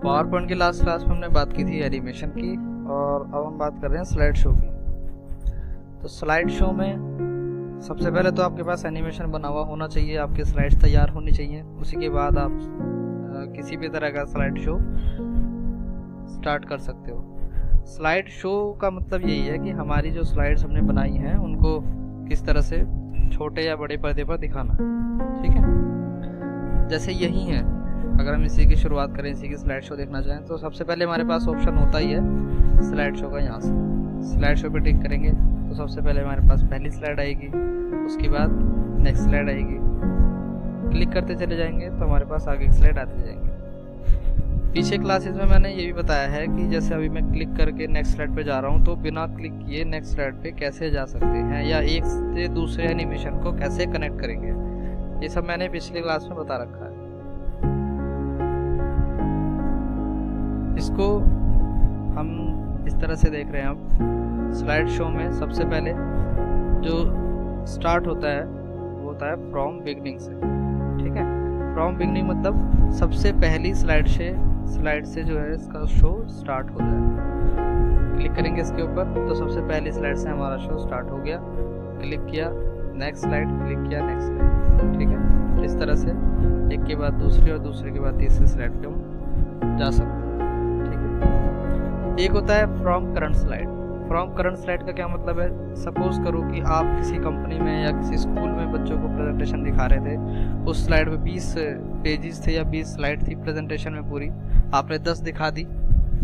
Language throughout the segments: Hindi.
पावर पॉइंट की लास्ट क्लास में हमने बात की थी एनिमेशन की, और अब हम बात कर रहे हैं स्लाइड शो की। तो स्लाइड शो में सबसे पहले तो आपके पास एनिमेशन बना हुआ होना चाहिए, आपकी स्लाइड्स तैयार होनी चाहिए। उसी के बाद आप किसी भी तरह का स्लाइड शो स्टार्ट कर सकते हो। स्लाइड शो का मतलब यही है कि हमारी जो स्लाइड्स हमने बनाई हैं उनको किस तरह से छोटे या बड़े पर्दे पर दिखाना, ठीक है। जैसे यही है, अगर हम इसी की शुरुआत करें, इसी की स्लाइड शो देखना चाहें, तो सबसे पहले हमारे पास ऑप्शन होता ही है स्लाइड शो का। यहाँ से स्लाइड शो पे टिक करेंगे तो सबसे पहले हमारे पास पहली स्लाइड आएगी, उसके बाद नेक्स्ट स्लाइड आएगी। क्लिक करते चले जाएंगे तो हमारे पास आगे की स्लाइड आते जाएंगे। पीछे क्लासेस में मैंने ये भी बताया है कि जैसे अभी मैं क्लिक करके नेक्स्ट स्लाइड पे जा रहा हूँ, तो बिना क्लिक किए नेक्स्ट स्लाइड पे कैसे जा सकते हैं, या एक से दूसरे एनिमेशन को कैसे कनेक्ट करेंगे, ये सब मैंने पिछली क्लास में बता रखा है। इसको हम इस तरह से देख रहे हैं। अब स्लाइड शो में सबसे पहले जो स्टार्ट होता है वो होता है फ्रॉम बिगनिंग से, ठीक है। फ्रॉम बिगनिंग मतलब सबसे पहली स्लाइड से जो है इसका शो स्टार्ट हो जाए। क्लिक करेंगे इसके ऊपर तो सबसे पहली स्लाइड से हमारा शो स्टार्ट हो गया। क्लिक किया नेक्स्ट स्लाइड, क्लिक किया नेक्स्ट स्लाइड, ठीक है। इस तरह से एक के बाद दूसरी और दूसरे के बाद तीसरी स्लाइड पे हम जा सकते हैं, ठीक है। एक होता है from current slide. From current slide का क्या मतलब है? सपोज करो कि आप किसी कंपनी में या किसी स्कूल में बच्चों को प्रेजेंटेशन दिखा रहे थे, उस स्लाइड में 20 पेजेस थे या 20 स्लाइड थी प्रेजेंटेशन में पूरी, आपने 10 दिखा दी,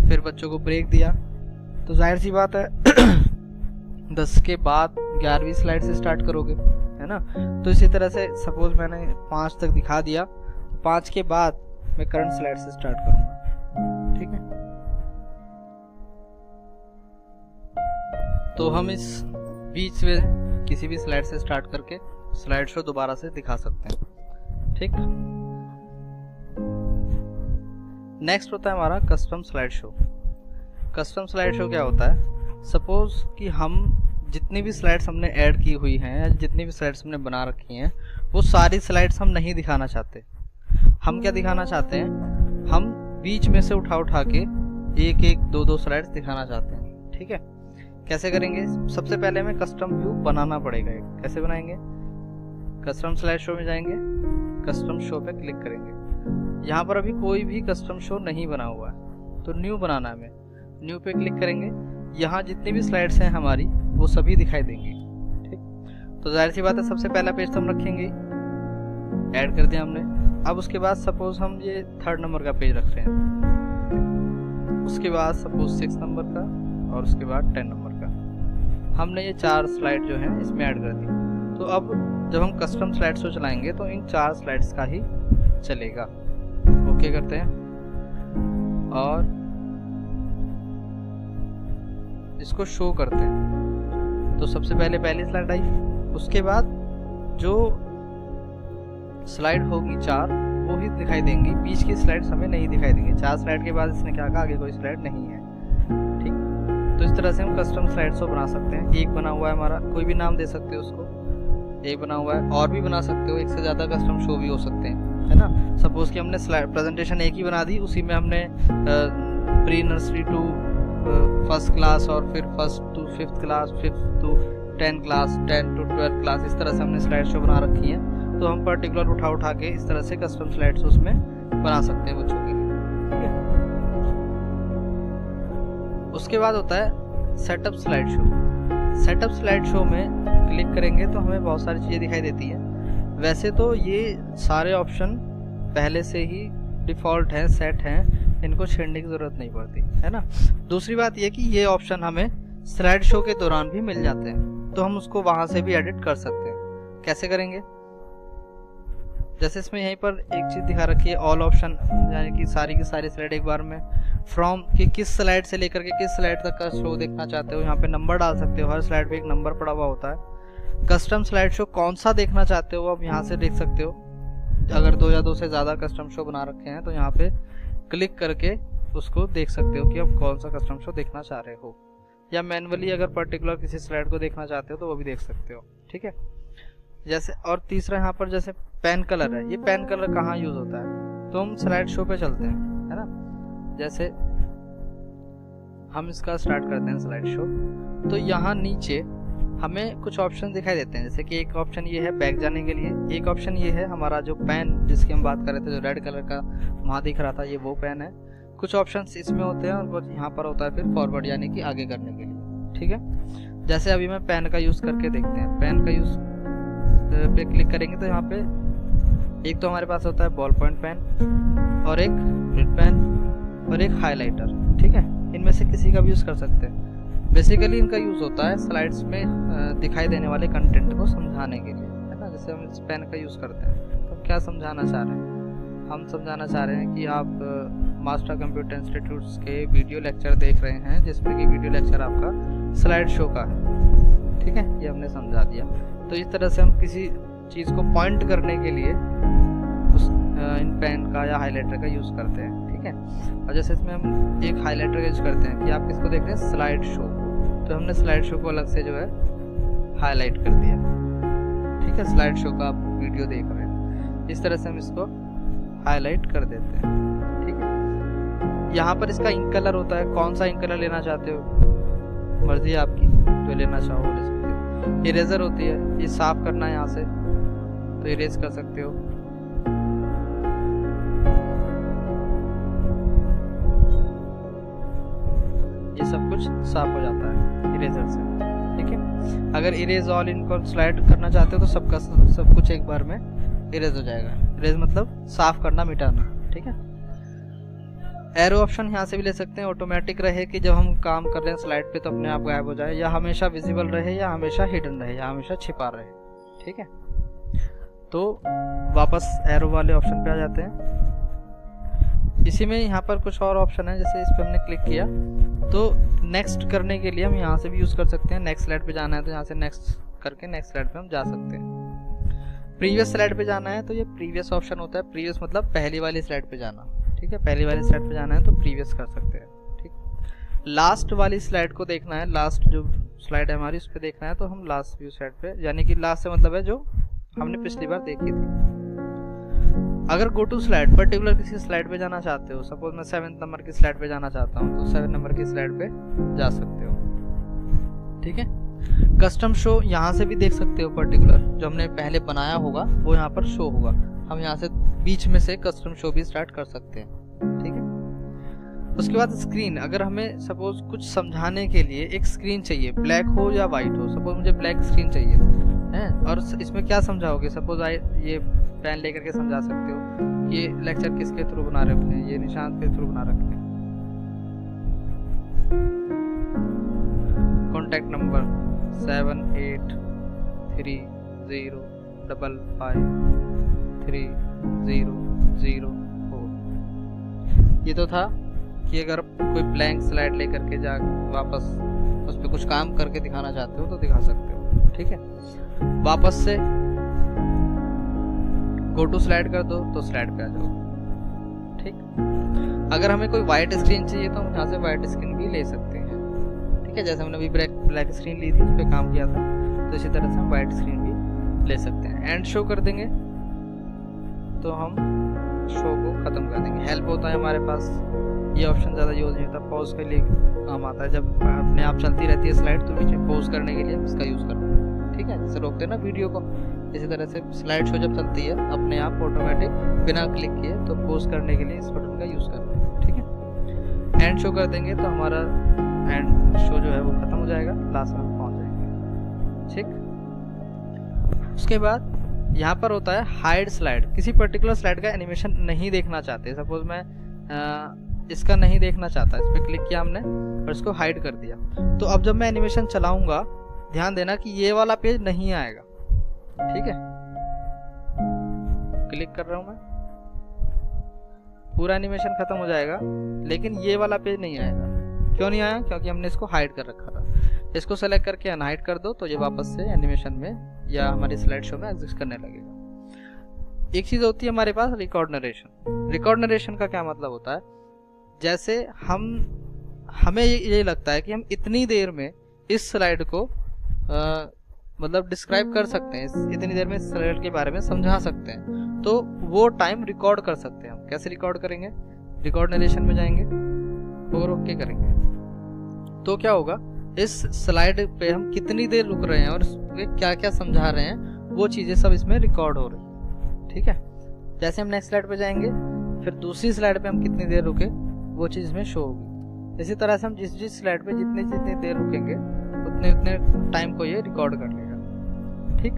फिर बच्चों को ब्रेक दिया, तो जाहिर सी बात है 10 के बाद 11वीं स्लाइड से स्टार्ट करोगे, है ना। तो इसी तरह से सपोज मैंने 5 तक दिखा दिया, 5 के बाद मैं करंट स्लाइड से स्टार्ट करूंगा, ठीक है। तो हम इस बीच में किसी भी स्लाइड से स्टार्ट करके स्लाइड शो दोबारा से दिखा सकते हैं, ठीक। नेक्स्ट होता है हमारा custom slide show. Custom slide show क्या होता है? सपोज कि हम जितनी भी स्लाइड्स हमने ऐड की हुई हैं, जितनी भी स्लाइड्स हमने बना रखी हैं, वो सारी स्लाइड्स हम नहीं दिखाना चाहते। हम क्या दिखाना चाहते हैं? हम बीच में से उठा के एक एक दो दो स्लाइड्स दिखाना चाहते हैं, ठीक है। कैसे करेंगे? सबसे पहले हमें कस्टम व्यू बनाना पड़ेगा। कैसे बनाएंगे? कस्टम स्लाइड शो में जाएंगे, कस्टम शो पे क्लिक करेंगे। यहाँ पर अभी कोई भी कस्टम शो नहीं बना हुआ है, तो न्यू बनाना है हमें। न्यू पे क्लिक करेंगे, यहाँ जितनी भी स्लाइड्स हैं हमारी वो सभी दिखाई देंगी, ठीक। तो जाहिर सी बात है सबसे पहला पेज तो हम रखेंगे, ऐड कर दिया हमने। अब उसके बाद सपोज हम ये 3rd नंबर का पेज रख रहे हैं, उसके बाद सपोज 6 नंबर का, और उसके बाद 10 नंबर का। हमने ये 4 स्लाइड जो है इसमें ऐड कर दी। तो अब जब हम कस्टम स्लाइड शो चलाएंगे तो इन 4 स्लाइड्स का ही चलेगा। ओके करते हैं और इसको शो करते हैं। तो सबसे पहले पहली स्लाइड आई, उसके बाद जो स्लाइड होगी 4 वो ही दिखाई देंगी, बीच की स्लाइड्स हमें नहीं दिखाई देंगी। 4 स्लाइड के बाद इसने क्या कहा, आगे कोई स्लाइड नहीं है, ठीक। तो इस तरह से हम कस्टम स्लाइड शो बना सकते हैं। एक बना हुआ है हमारा, कोई भी नाम दे सकते हो उसको, एक बना हुआ है, और भी बना सकते हो, एक से ज़्यादा कस्टम शो भी हो सकते हैं, है ना। सपोज कि हमने स्लाइड प्रेजेंटेशन एक ही बना दी, उसी में हमने pre nursery to 1st class, और फिर 1st to 5th class, 5th to 10 class, 10 to 12 class, इस तरह से हमने स्लाइड शो बना रखी है। तो हम पर्टिकुलर उठा के इस तरह से कस्टम स्लाइड शो उसमें बना सकते हैं बच्चों के लिए, ठीक है। उसके बाद होता है setup slide show. Setup slide show में क्लिक करेंगे तो हमें बहुत सारी चीज़ें दिखाई देती हैं। वैसे तो ये सारे ऑप्शन पहले से ही डिफ़ॉल्ट हैं, सेट हैं, इनको छेड़ने की ज़रूरत नहीं पड़ती, है ना। दूसरी बात ये कि ये ऑप्शन हमें स्लाइड शो के दौरान भी मिल जाते हैं, तो हम उसको वहाँ से भी एडिट कर सकते हैं। कैसे करेंगे? जैसे इसमें यहीं पर एक चीज़ दिखा रखी है, ऑल ऑप्शन, यानी कि सारी की सारी स्लाइड एक बार में। फ्रॉम कि किस स्लाइड से लेकर के किस स्लाइड तक का शो देखना चाहते हो, यहाँ पे नंबर डाल सकते हो, हर स्लाइड पे एक नंबर पड़ा हुआ होता है। कस्टम स्लाइड शो कौन सा देखना चाहते हो आप यहाँ से देख सकते हो। अगर 2 या 2 से ज़्यादा कस्टम शो बना रखे हैं तो यहाँ पे क्लिक करके उसको देख सकते हो कि आप कौन सा कस्टम शो देखना चाह रहे हो, या मैनुअली अगर पर्टिकुलर किसी स्लाइड को देखना चाहते हो तो वो भी देख सकते हो, ठीक है। जैसे और तीसरा यहाँ पर जैसे पेन कलर है, ये पेन कलर कहाँ यूज़ होता है? तो हम स्लाइड शो पे चलते हैं, है जैसे हम इसका स्टार्ट करते हैं स्लाइड शो, तो यहाँ नीचे हमें कुछ ऑप्शन दिखाई देते हैं। जैसे कि एक ऑप्शन ये है बैक जाने के लिए, एक ऑप्शन ये है हमारा जो पेन जिसकी हम बात कर रहे थे, जो रेड कलर का वहाँ दिख रहा था, ये वो पेन है। कुछ ऑप्शंस इसमें होते हैं और यहाँ पर होता है फिर फॉरवर्ड यानी कि आगे करने के लिए। ठीक है, जैसे अभी मैं पेन का यूज़ करके देखते हैं। पेन का यूज़ पे क्लिक करेंगे तो यहाँ पे एक तो हमारे पास होता है बॉल पॉइंट पेन और एक ग्रिड पेन और एक हाइलाइटर। ठीक है, इनमें से किसी का भी यूज़ कर सकते हैं। बेसिकली इनका यूज़ होता है स्लाइड्स में दिखाई देने वाले कंटेंट को समझाने के लिए, है ना। जैसे हम इस पेन का यूज़ करते हैं तो क्या समझाना चाह रहे हैं, हम समझाना चाह रहे हैं कि आप मास्टर कंप्यूटर इंस्टीट्यूट्स के वीडियो लेक्चर देख रहे हैं, जिसमें कि वीडियो लेक्चर आपका स्लाइड शो का है। ठीक है, ये हमने समझा दिया। तो इस तरह से हम किसी चीज़ को पॉइंट करने के लिए उस इन पेन का या हाइलाइटर का यूज़ करते हैं। ठीक है, और जैसे इसमें हम एक हाइलाइटर यूज करते हैं कि आप किसको देख रहे हैं, स्लाइड शो, तो हमने स्लाइड शो को अलग से जो है हाईलाइट कर दिया। ठीक है, स्लाइड शो का आप वीडियो देख रहे हैं, इस तरह से हम इसको हाईलाइट कर देते हैं। ठीक है, यहाँ पर इसका इंक कलर होता है, कौन सा इंक कलर लेना चाहते हो मर्जी है आपकी, जो लेना चाहो ले सकते हो। इरेजर होती है, ये साफ करना है यहाँ से तो इरेज कर सकते हो। ये सब कुछ साफ हो जाता है इरेजर से। ठीक है, अगर इरेज ऑल इनको स्लाइड करना चाहते हो तो सबका सब कुछ एक बार में इरेज हो जाएगा। इरेज मतलब साफ करना, मिटाना। ठीक है, एरो ऑप्शन यहाँ से भी ले सकते हैं, ऑटोमेटिक रहे कि जब हम काम कर रहे हैं स्लाइड पे तो अपने आप गायब हो जाए, या हमेशा विजिबल रहे, या हमेशा हिडन रहे, या हमेशा छिपा रहे। ठीक है, तो वापस एरो वाले ऑप्शन पे आ जाते हैं। इसी में यहाँ पर कुछ और ऑप्शन है, जैसे इस पर हमने क्लिक किया तो नेक्स्ट करने के लिए हम यहाँ से भी यूज कर सकते हैं। नेक्स्ट स्लाइड पे जाना है तो यहाँ से नेक्स्ट करके नेक्स्ट स्लाइड पे हम जा सकते हैं। प्रीवियस स्लाइड पे जाना है तो ये प्रीवियस ऑप्शन होता है। प्रीवियस मतलब पहली वाली स्लाइड पे जाना। ठीक है, पहली वाली स्लाइड पे जाना है तो प्रीवियस कर सकते हैं। ठीक, लास्ट वाली स्लाइड को देखना है, लास्ट जो स्लाइड है हमारी उस पर देखना है तो हम लास्ट व्यू स्लाइड पे, यानी कि लास्ट से मतलब है जो हमने पिछली बार देखी थी। अगर गो टू स्लाइड पर्टिकुलर किसी स्लाइड पे जाना चाहते हो, सपोज मैं 7 नंबर की स्लाइड पे जाना चाहता हूँ तो 7 नंबर की स्लाइड पे जा सकते हो। ठीक है, कस्टम शो यहाँ से भी देख सकते हो, पर्टिकुलर जो हमने पहले बनाया होगा वो यहाँ पर शो होगा। हम यहाँ से बीच में से कस्टम शो भी स्टार्ट कर सकते हैं। ठीक है, उसके बाद स्क्रीन, अगर हमें सपोज कुछ समझाने के लिए एक स्क्रीन चाहिए, ब्लैक हो या व्हाइट हो, सपोज मुझे ब्लैक स्क्रीन चाहिए है, और इसमें क्या समझाओगे, सपोज ये पेन लेकर के समझा सकते हो। ये लेक्चर किसके थ्रू बना रहे अपने, ये निशांत के थ्रू बना रखे हैं। Contact number 7830553004। ये तो था कि अगर कोई ब्लैंक स्लाइड लेकर के जा वापस उस पर कुछ काम करके दिखाना चाहते हो तो दिखा सकते हो। ठीक है, वापस से गो टू स्लाइड कर दो तो स्लाइड पे आ जाओ। ठीक, अगर हमें कोई व्हाइट स्क्रीन चाहिए तो हम यहाँ से व्हाइट स्क्रीन भी ले सकते हैं। ठीक है, जैसे हमने अभी ब्लैक स्क्रीन ली थी, उस पर काम किया था, तो इसी तरह से हम व्हाइट स्क्रीन भी ले सकते हैं। एंड शो कर देंगे तो हम शो को खत्म कर देंगे। हेल्प होता है हमारे पास, ये ऑप्शन ज़्यादा यूज नहीं होता, पॉज के लिए काम आता है। जब अपने आप चलती रहती है स्लाइड तो नीचे पॉज करने के लिए हम इसका यूज़ करते हैं। ठीक है, जैसे रोकते हैं ना वीडियो को, इसी तरह से स्लाइड शो जब चलती है अपने आप ऑटोमेटिक बिना क्लिक किए तो पॉज करने के लिए इस बटन का यूज़ करते हैं। ठीक है, एंड शो कर देंगे तो हमारा एंड शो जो है वो खत्म हो जाएगा, लास्ट में हम पहुँच जाएंगे। ठीक, उसके बाद यहाँ पर होता है हाइड स्लाइड। किसी पर्टिकुलर स्लाइड का एनिमेशन नहीं देखना चाहते, सपोज मैं इसका नहीं देखना चाहता, इस पर क्लिक किया हमने और इसको हाइड कर दिया, तो अब जब मैं एनिमेशन चलाऊंगा ध्यान देना कि ये वाला पेज नहीं आएगा। ठीक है, क्लिक कर रहा हूं मैं, पूरा एनिमेशन खत्म हो जाएगा लेकिन ये वाला पेज नहीं आएगा। क्यों नहीं आया? क्योंकि हमने इसको हाइड कर रखा था। इसको सेलेक्ट करके अनहाइड कर दो तो ये वापस से एनिमेशन में या हमारी स्लाइड शो में एग्जिस्ट करने लगेगा। एक चीज होती है हमारे पास रिकॉर्ड नरेशन। रिकॉर्ड नरेशन का क्या मतलब होता है, जैसे हमें ये लगता है कि हम इतनी देर में इस स्लाइड को मतलब डिस्क्राइब कर सकते हैं, इतनी देर में इस स्लाइड के बारे में समझा सकते हैं, तो वो टाइम रिकॉर्ड कर सकते हैं हम। कैसे रिकॉर्ड करेंगे? रिकॉर्ड नरेशन में जाएंगे और ओके करेंगे तो क्या होगा, इस स्लाइड पे हम कितनी देर रुक रहे हैं और क्या क्या समझा रहे हैं वो चीजें सब इसमें रिकॉर्ड हो रही है। ठीक है, जैसे हम नेक्स्ट स्लाइड पे जाएंगे फिर दूसरी स्लाइड पे हम कितनी देर रुके वो चीज इसमें शो होगी। इसी तरह से हम जिस स्लाइड पे जितनी देर रुकेंगे उतने टाइम को ये रिकॉर्ड कर लेगा। ठीक,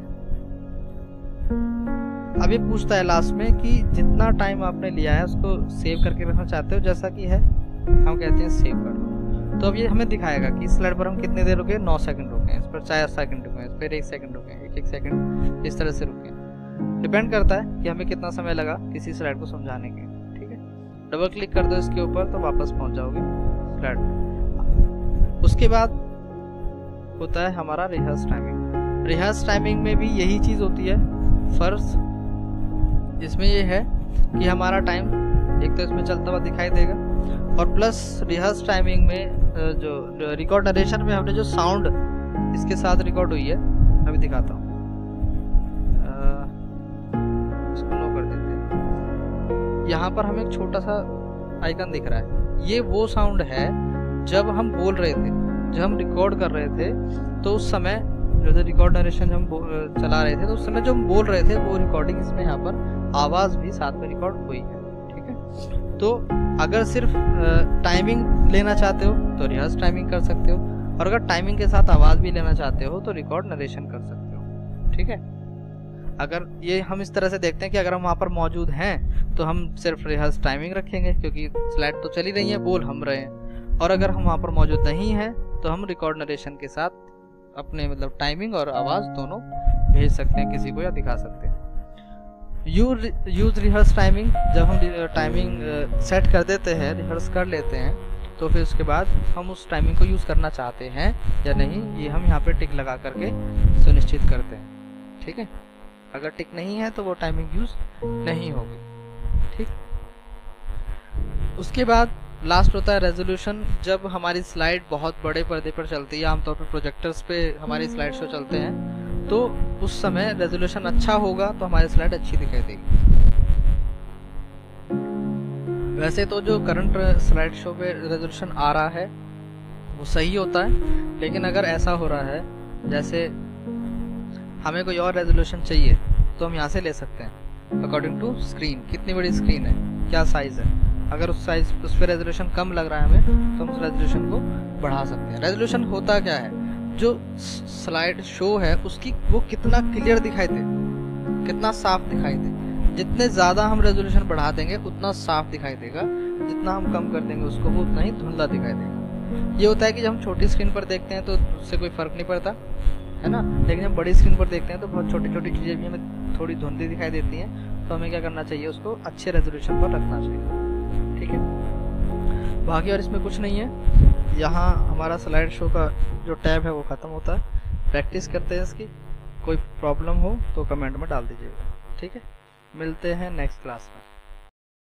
अब ये पूछता है लास्ट में कि जितना टाइम आपने लिया है उसको सेव करके रखना चाहते हो, जैसा कि है हम कहते हैं सेव कर लो। तो अब ये हमें दिखाएगा कि इस स्लाइड पर हम कितनी देर रुके, 9 सेकंड रुके, इस पर 4 सेकंड रुके, इस पर 1 सेकंड रुके, 1 सेकंड, इस तरह से रुके। डिपेंड करता है कि हमें कितना समय लगा किसी स्लाइड को समझाने के। ठीक है, डबल क्लिक कर दो इसके ऊपर तो वापस पहुंच जाओगे स्लाइड पे। उसके बाद होता है हमारा रिहर्स टाइमिंग। रिहर्स टाइमिंग में भी यही चीज होती है। फर्स्ट इसमें ये है कि हमारा टाइम एक तो इसमें चलता हुआ दिखाई देगा और प्लस रिहर्स टाइमिंग में जो रिकॉर्ड नरेशन में हमने जो साउंड इसके साथ रिकॉर्ड हुई है, अभी दिखाता हूँ, इसको नो कर देते हैं। यहाँ पर हमें एक छोटा सा आइकन दिख रहा है, ये वो साउंड है जब हम बोल रहे थे, जब हम रिकॉर्ड कर रहे थे तो उस समय जो रिकॉर्ड नरेशन हम चला रहे थे तो उस समय जो हम बोल रहे थे वो रिकॉर्डिंग इसमें यहाँ पर आवाज भी साथ में रिकॉर्ड हुई है। ठीक है, तो अगर सिर्फ टाइमिंग लेना चाहते हो तो रिहर्स टाइमिंग कर सकते हो और अगर टाइमिंग के साथ आवाज भी लेना चाहते हो तो रिकॉर्ड नरेशन कर सकते हो। ठीक है, अगर ये हम इस तरह से देखते हैं कि अगर हम वहाँ पर मौजूद हैं तो हम सिर्फ रिहर्स टाइमिंग रखेंगे क्योंकि स्लाइड तो चली रही है, बोल हम रहे हैं, और अगर हम वहाँ पर मौजूद नहीं हैं तो हम रिकॉर्ड नरेशन के साथ अपने मतलब टाइमिंग और आवाज दोनों भेज सकते हैं किसी को या दिखा सकते हैं। यूज रिहर्स टाइमिंग, जब हम टाइमिंग सेट कर देते हैं, रिहर्स कर लेते हैं, तो फिर उसके बाद हम उस टाइमिंग को यूज करना चाहते हैं या नहीं, ये हम यहाँ पे टिक लगा करके सुनिश्चित करते हैं। ठीक है, अगर टिक नहीं है तो वो टाइमिंग यूज नहीं होगी। ठीक, उसके बाद लास्ट होता है रेजोल्यूशन। जब हमारी स्लाइड बहुत बड़े पर्दे पर चलती है, आमतौर पर प्रोजेक्टर्स पे हमारी स्लाइड शो चलते हैं, तो उस समय रेजोल्यूशन अच्छा होगा तो हमारी स्लाइड अच्छी दिखाई देगी। वैसे तो जो करंट स्लाइड शो पे रेजोल्यूशन आ रहा है वो सही होता है, लेकिन अगर ऐसा हो रहा है जैसे हमें कोई और रेजोल्यूशन चाहिए तो हम यहाँ से ले सकते हैं अकॉर्डिंग टू स्क्रीन, कितनी बड़ी स्क्रीन है, क्या साइज है। अगर उस पर रेजोल्यूशन कम लग रहा है हमें तो हम उस रेजोल्यूशन को बढ़ा सकते हैं। रेजोल्यूशन होता क्या है, जो स्लाइड शो है उसकी वो कितना क्लियर दिखाई दे, कितना साफ दिखाई दे। जितने ज्यादा हम रेजोल्यूशन बढ़ा देंगे उतना साफ दिखाई देगा, जितना हम कम कर देंगे उसको वो उतना ही धुंधला दिखाई देगा। ये होता है कि जब हम छोटी स्क्रीन पर देखते हैं तो उससे कोई फर्क नहीं पड़ता है ना, लेकिन जब बड़ी स्क्रीन पर देखते हैं तो बहुत छोटी छोटी चीजें भी हमें थोड़ी धुंधली दिखाई देती हैं, तो हमें क्या करना चाहिए, उसको अच्छे रेजोल्यूशन पर रखना चाहिए। ठीक है, बाकी और इसमें कुछ नहीं है। यहाँ हमारा स्लाइड शो का जो टैब है वो खत्म होता है। प्रैक्टिस करते हैं इसकी, कोई प्रॉब्लम हो तो कमेंट में डाल दीजिएगा। ठीक है, मिलते हैं नेक्स्ट क्लास में।